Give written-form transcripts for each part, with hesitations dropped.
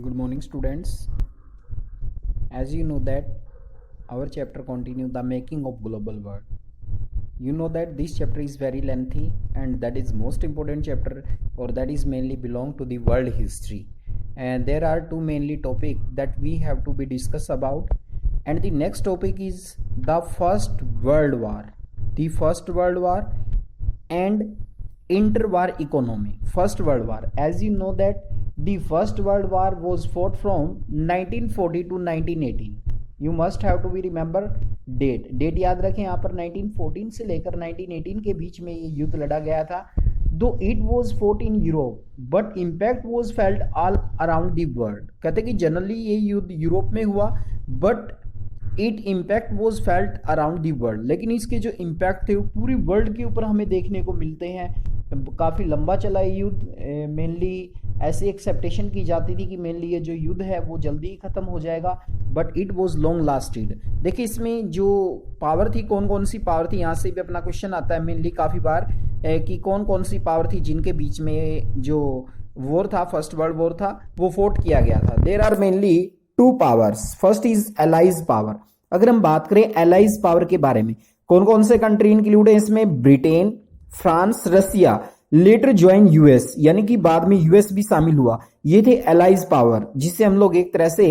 Good morning, students. As you know that our chapter continue the making of global world. You know that this chapter is very lengthy and that is most important chapter, or that is mainly belong to the world history. And there are two mainly topic that we have to be discussed about. And the next topic is the First World War. The First World War and interwar economy. First World War, as you know that the First World War was fought from 1940 to 1918. You must have to be remember date याद रखें यहाँ पर 1914 से लेकर 1918 के बीच में ये युद्ध लड़ा गया था. दो it was fort in Europe but impact was felt all around the world. कहते कि जनरली ये युद्ध यूरोप में हुआ but it impact was felt around the world. लेकिन इसके जो इम्पैक्ट थे वो पूरी वर्ल्ड के ऊपर हमें देखने को मिलते हैं. काफ़ी लंबा चला ये युद्ध. मेनली ऐसी एक्सेप्टेशन की जाती थी कि मेनली ये जो युद्ध है वो जल्दी ही ख़त्म हो जाएगा, but it was long lasted. देखिए इसमें जो पावर थी, कौन कौन सी पावर थी, यहाँ से भी अपना क्वेश्चन आता है मेनली काफ़ी बार कि कौन कौन सी पावर थी जिनके बीच में जो वॉर था, फर्स्ट वर्ल्ड वॉर था, वो फोर्ट किया गया था. There are mainly two powers. First is allies power. अगर हम बात करें एलाइज पावर के बारे में, कौन कौन से कंट्री इंक्लूड है इसमें? ब्रिटेन, फ्रांस, रसिया, लेटर ज्वाइन यूएस, यानी कि बाद में यूएस भी शामिल हुआ. ये थे एलाइज पावर, जिसे हम लोग एक तरह से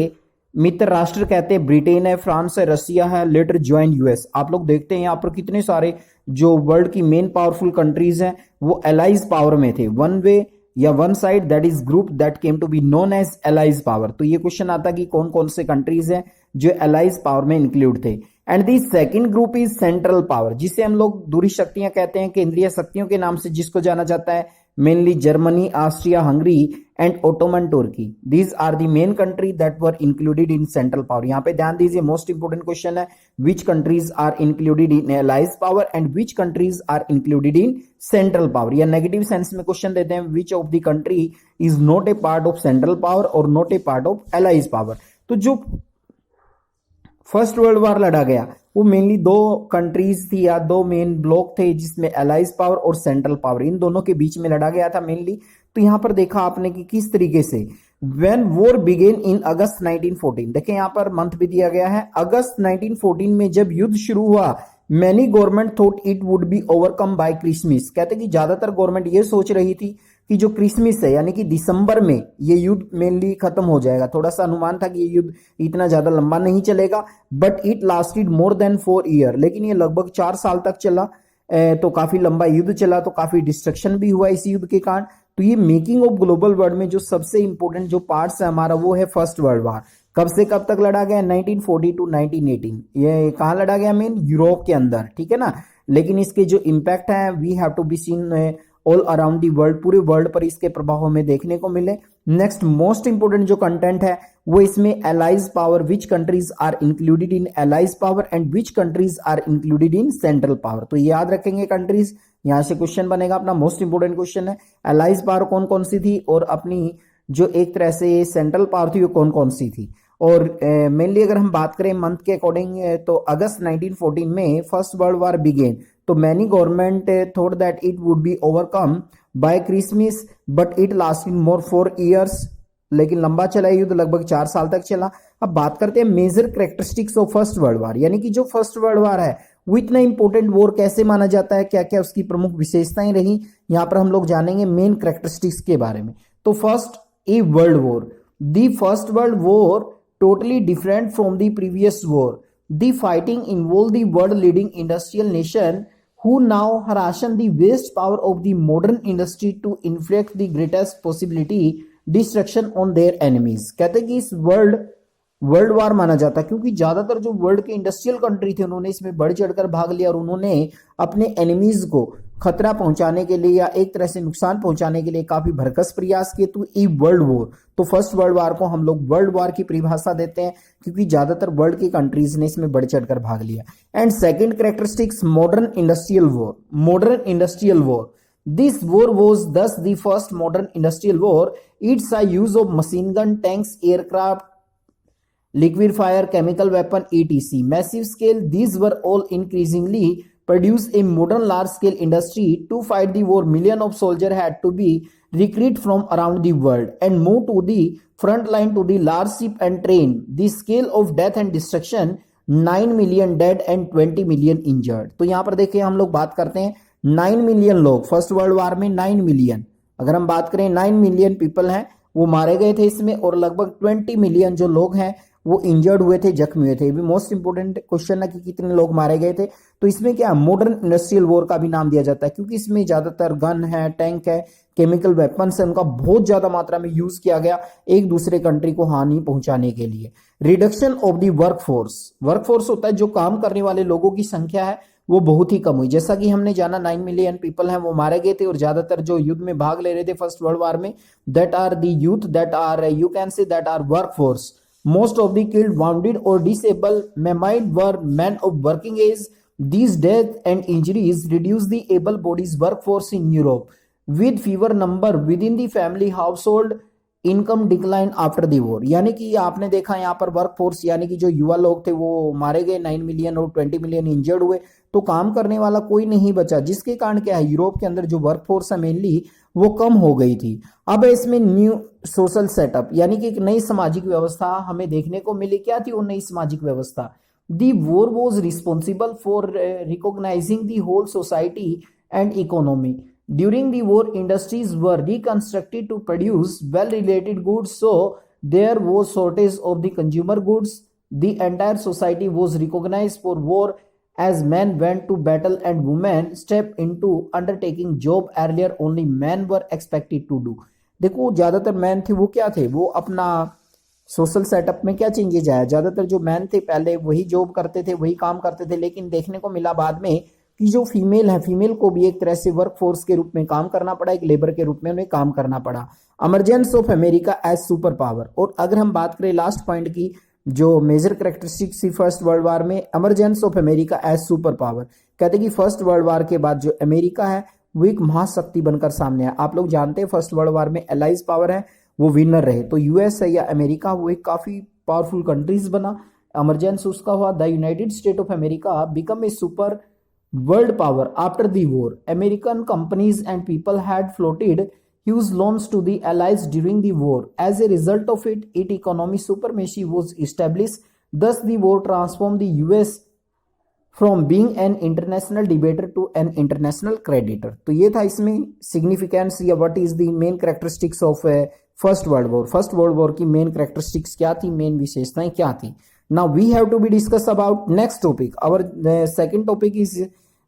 मित्र राष्ट्र कहते हैं. ब्रिटेन है, फ्रांस है, रसिया है, लेटर ज्वाइन यूएस. आप लोग देखते हैं यहाँ पर कितने सारे जो वर्ल्ड की मेन पावरफुल कंट्रीज हैं वो एलाइज पावर में थे. वन वे या one side that is group that came to be known as allies power. तो ये क्वेश्चन आता कि कौन कौन से कंट्रीज हैं जो एलाइज पावर में इंक्लूड थे. And the second group is central power, जिसे हम लोग दूरी शक्तियां कहते हैं, केंद्रीय शक्तियों के नाम से जिसको जाना जाता है. Mainly Germany, Austria Hungary and Ottoman Turkey. These are the main country that were included in central power. यहाँ पे ध्यान दीजिए, मोस्ट इंपोर्टेंट क्वेश्चन है, which countries are included in allies power and which countries are included in central power. या negative sense में question देते हैं, which of the country is not a part of central power और not a part of allies power. तो जो first world war लड़ा गया वो मेनली दो कंट्रीज थी या दो मेन ब्लॉक थे, जिसमें एलाइज पावर और सेंट्रल पावर, इन दोनों के बीच में लड़ा गया था मेनली. तो यहां पर देखा आपने कि किस तरीके से व्हेन वॉर बिगेन इन अगस्त 1914. देखें यहां पर मंथ भी दिया गया है, अगस्त 1914 में जब युद्ध शुरू हुआ, many government thought it would be overcome bye Christmas. कहते कि ज्यादातर गवर्नमेंट ये सोच रही थी कि जो क्रिसमस है यानी कि दिसंबर में ये युद्ध मेनली खत्म हो जाएगा. थोड़ा सा अनुमान था कि ये युद्ध इतना ज्यादा लंबा नहीं चलेगा, but it lasted more than 4 year. लेकिन ये लगभग 4 साल तक चला. तो काफी लंबा युद्ध चला, तो काफी डिस्ट्रक्शन भी हुआ इस युद्ध के कारण. तो ये मेकिंग ऑफ ग्लोबल वर्ल्ड में जो सबसे इंपॉर्टेंट जो पार्ट्स है हमारा वो है फर्स्ट वर्ल्ड वॉर. कब से कब तक लड़ा गया? 1940 टू 1918. ये कहाँ लड़ा गया? मेन यूरोप के अंदर, ठीक है ना. लेकिन इसके जो इम्पैक्ट है we have to be seen all around the world. पूरे वर्ल्ड पर इसके प्रभाव हमें देखने को मिले. नेक्स्ट मोस्ट इंपोर्टेंट जो कंटेंट है वो इसमें allies power, which countries are included in allies power and which countries are included in central power. तो ये याद रखेंगे कंट्रीज, यहां से क्वेश्चन बनेगा अपना. मोस्ट इंपोर्टेंट क्वेश्चन है एलाइज पावर कौन कौन सी थी और अपनी जो एक तरह से सेंट्रल पावर थी वो कौन कौन सी थी. और मेनली अगर हम बात करें मंथ के अकॉर्डिंग तो अगस्त 1914 में फर्स्ट वर्ल्ड वॉर बिगेन. तो many government thought that it would be overcome bye Christmas but it lasted more 4 years. लेकिन लंबा चला युद्ध, लगभग 4 साल तक चला. अब बात करते हैं major characteristics of first world war, यानी कि जो फर्स्ट वर्ल्ड वॉर है वो इतना इंपॉर्टेंट वॉर कैसे माना जाता है, क्या क्या उसकी प्रमुख विशेषताएं रही, यहाँ पर हम लोग जानेंगे मेन कैरेक्टरिस्टिक्स के बारे में. तो first a world war. The first world war totally different from the previous war. The fighting involved the world leading industrial nation who now harassed the waste power of the modern industry to inflict the greatest possibility destruction on their enemies. कहते हैं कि इस world war माना जाता है क्योंकि ज्यादातर जो वर्ल्ड के इंडस्ट्रियल कंट्री थे उन्होंने इसमें बढ़ चढ़कर भाग लिया और उन्होंने अपने एनिमीज को खतरा पहुंचाने के लिए या एक तरह से नुकसान पहुंचाने के लिए काफी भरकस प्रयास किए. तो ई वर्ल्ड वॉर, तो फर्स्ट वर्ल्ड वार को हम लोग वर्ल्ड वार की परिभाषा देते हैं क्योंकि ज्यादातर वर्ल्ड की कंट्रीज ने इसमें बढ़ चढ़कर भाग लिया. And second characteristics modern industrial war. Modern industrial war, this war was thus the first modern industrial war. It's a use of machine gun, tanks, aircraft, liquid fire, chemical weapon, etc. Massive scale, these were all increasingly produce a modern large-scale industry to fight the war. Millions of soldiers had to be recruited from around the world and moved to the front line to the large ship and train. The scale of death and destruction, 9 million dead and 20 million injured. तो यहाँ पर देखिए हम लोग बात करते हैं 9 million लोग, फर्स्ट वर्ल्ड वार में 9 मिलियन, अगर हम बात करें 9 मिलियन पीपल हैं वो मारे गए थे इसमें, और लगभग 20 मिलियन जो लोग हैं वो इंजर्ड हुए थे, जख्मी हुए थे। ये भी मोस्ट इंपोर्टेंट क्वेश्चन है कि कितने लोग मारे गए थे। तो इसमें क्या मॉडर्न इंडस्ट्रियल वॉर का भी नाम दिया जाता है, क्योंकि इसमें ज्यादातर गन है, टैंक है, केमिकल वेपन्स है, उनका बहुत ज्यादा मात्रा में यूज किया गया एक दूसरे कंट्री को हानि पहुंचाने के लिए। Reduction of the workforce, workforce होता है जो काम करने वाले लोगों की संख्या है वो बहुत ही कम हुई। जैसा कि हमने जाना 9 मिलियन पीपल हैं वो मारे गए थे, और ज्यादातर जो युद्ध में भाग ले रहे थे फर्स्ट वर्ल्ड वार में, that are the youth, that are you can say that are workforce. Most of the killed, wounded or disabled, maimed were men of working age. These deaths and injuries reduced the able-bodied workforce in Europe, with fewer number within the family household. Income decline after the war, यानी कि आपने देखा यहाँ पर workforce यानी कि जो युवा लोग थे वो मारे गए 9 मिलियन और 20 मिलियन इंजर्ड हुए, तो काम करने वाला कोई नहीं बचा, जिसके कारण क्या है यूरोप के अंदर जो वर्कफोर्स है मेनली वो कम हो गई थी। अब इसमें न्यू सोशल सेटअप यानी कि एक नई सामाजिक व्यवस्था हमें देखने को मिली। क्या थी वो नई सामाजिक व्यवस्था? The war was responsible for recognizing the whole society and economy. During the war, industries were reconstructed to produce well-related goods, so there was shortage of the consumer goods. The entire society was recognized for war as men went to battle and women stepped into undertaking job earlier only men were expected to do. देखो ज्यादातर man थे वो क्या थे, वो अपना social setup में क्या चेंजेज आया, ज्यादातर जो मैन थे पहले वही जॉब करते थे, वही काम करते थे, लेकिन देखने को मिला बाद में कि जो फीमेल है, फीमेल को भी एक तरह से वर्क फोर्स के रूप में काम करना पड़ा, एक लेबर के रूप में उन्हें काम करना पड़ा। Emergence of America as super power. और अगर हम बात करें लास्ट पॉइंट की, जो मेजर कैरेक्टरिस्टिक्स थी फर्स्ट वर्ल्ड वार में, emergence of America as super power, कहते हैं कि फर्स्ट वर्ल्ड वार के बाद जो अमेरिका है वो एक महाशक्ति बनकर सामने आया। आप लोग जानते हैं फर्स्ट वर्ल्ड वार में एलाइज पावर है वो विनर रहे, तो यूएस है या अमेरिका वो एक काफी पावरफुल कंट्रीज बना। इमरजेंस उसका हुआ, the United state of America become a super world power after the war. American companies and people had floated huge loans to the allies during the war. As a result of it, its economic supremacy was established. Thus, the war transformed the US from being an international debater to an international creditor. तो ये था इसमें significance या what is the main characteristics of first world war. First world war की main characteristics क्या थी, main विशेषताएं क्या थी. Now we have to be discuss about next topic. Our second topic is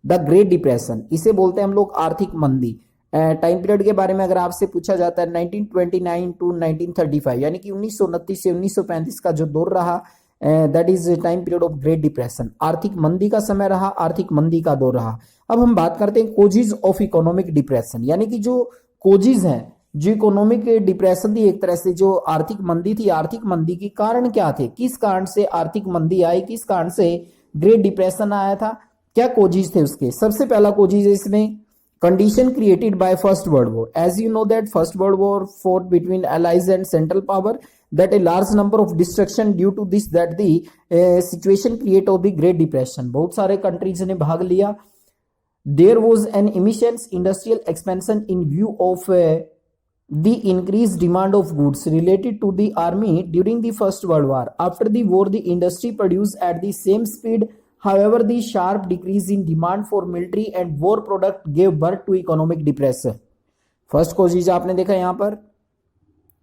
the great depression. इसे बोलते हैं हम लोग आर्थिक मंदी। टाइम पीरियड के बारे में अगर आपसे पूछा जाता है 1929 टू 1935 यानी कि 1929 से 1935 का जो दौर रहा, that is time period of great depression. आर्थिक मंदी का समय रहा, आर्थिक मंदी का दौर रहा। अब हम बात करते हैं कोजिज ऑफ इकोनॉमिक डिप्रेशन, यानी कि जो कोजिज हैं, जो इकोनॉमिक डिप्रेशन थी एक तरह से, जो आर्थिक मंदी थी, आर्थिक मंदी के कारण क्या थे, किस कारण से आर्थिक मंदी आई, किस कारण से ग्रेट डिप्रेशन आया था, क्या कोजिज थे उसके। सबसे पहला कोजिज है इसमें condition created by first world war. As you know that first world war fought between allies and central power, that a large number of destruction due to this, that the situation create of the great depression। बहुत सारे countries ने भाग लिया। there was an immense industrial expansion in view of the increased demand of goods related to the army during the first world war। after the war the industry produced at the same speed, however the sharp decrease in demand for military and war product gave birth to economic depression। First कोशिश आपने देखा यहाँ पर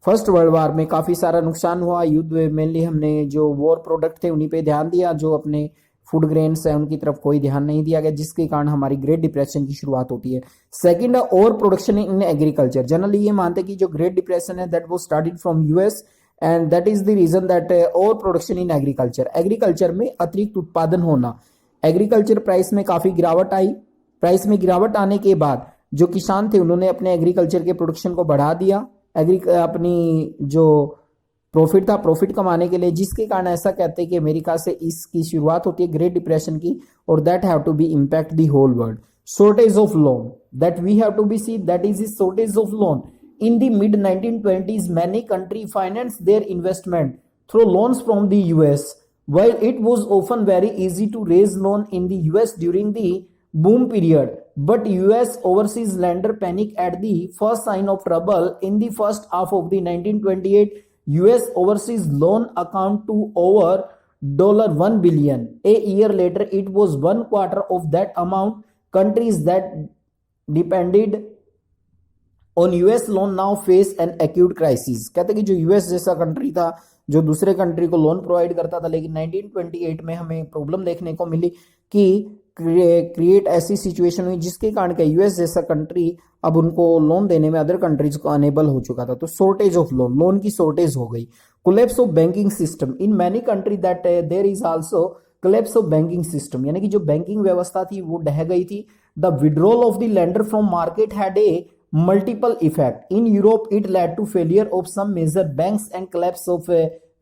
first world war में काफ़ी सारा नुकसान हुआ। युद्ध में मेनली हमने जो वॉर प्रोडक्ट थे उन्हीं पे ध्यान दिया, जो अपने फूड ग्रेन्स है उनकी तरफ कोई ध्यान नहीं दिया गया, जिसके कारण हमारी ग्रेट डिप्रेशन की शुरुआत होती है। सेकंड है over production in agriculture. Generally ये मानते हैं कि जो ग्रेट डिप्रेशन है दैट वो started from US and that is the reason that over production in agriculture. Agriculture में अतिरिक्त उत्पादन होना, एग्रीकल्चर प्राइस में काफ़ी गिरावट आई। प्राइस में गिरावट आने के बाद जो किसान थे उन्होंने अपने एग्रीकल्चर के प्रोडक्शन को बढ़ा दिया, अपनी जो प्रॉफिट था प्रॉफिट कमाने के लिए, जिसके कारण ऐसा कहते हैं कि अमेरिका से इसकी शुरुआत होती है ग्रेट डिप्रेशन की, और that have to be impact the whole world. Shortage of loan, that we have to be see, that is shortage of loan in the mid 1920s। Many country finance their investment through loans from the US, while it was often very easy to raise loan in the US during the boom period, but US overseas lender panic at the first sign of trouble. In the first half of the 1928, US overseas loan account to over $1 billion. A year later, it was one quarter of that amount. Countries that depended on US loan now face an acute crisis. कहते हैं कि जो US जैसा country था जो दूसरे country को loan provide करता था, लेकिन 1928 में हमें प्रॉब्लम देखने को मिली कि क्रिएट ऐसी सिचुएशन हुई जिसके कारण का यूएस जैसा कंट्री अब उनको लोन देने में अदर कंट्रीज को अनेबल हो चुका था। तो शॉर्टेज ऑफ लोन की शॉर्टेज हो गई। Collapse of banking system in many country that there is also collapse of banking system, यानी कि जो बैंकिंग व्यवस्था थी वो ढह गई थी। The withdrawal of the lender from market had a multiple effect. In Europe, it led to failure of some major banks and collapse of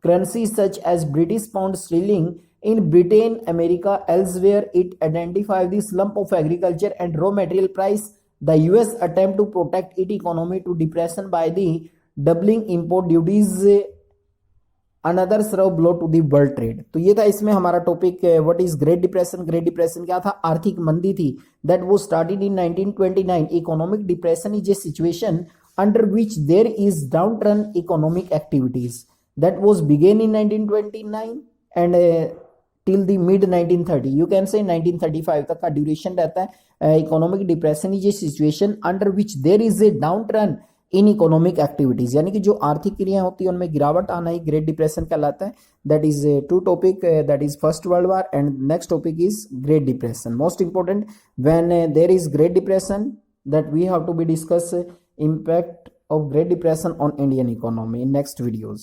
currencies such as British pound sterling. In Britain, America, elsewhere, it identified the slump of agriculture and raw material price. The US attempt to protect its economy to depression by the doubling import duties. Another severe blow to the world trade. तो ये था इसमें हमारा topic what is great depression. Great depression क्या था? आर्थिक मंदी थी। That was started in 1929। Economic depression is a situation under which there is down turn economic activities. That was began in 1929 and till the mid 1930, you can say 1935 तक का duration रहता है। Economic depression is a situation under which there is a down turn in economic activities, यानी कि जो आर्थिक क्रियाएं होती है उनमें गिरावट आना ही ग्रेट डिप्रेशन कहलाता है। That is two topic, that is first world war and next topic is great depression. Most important when there is great depression that we have to be discuss impact of great depression on Indian economy in next videos.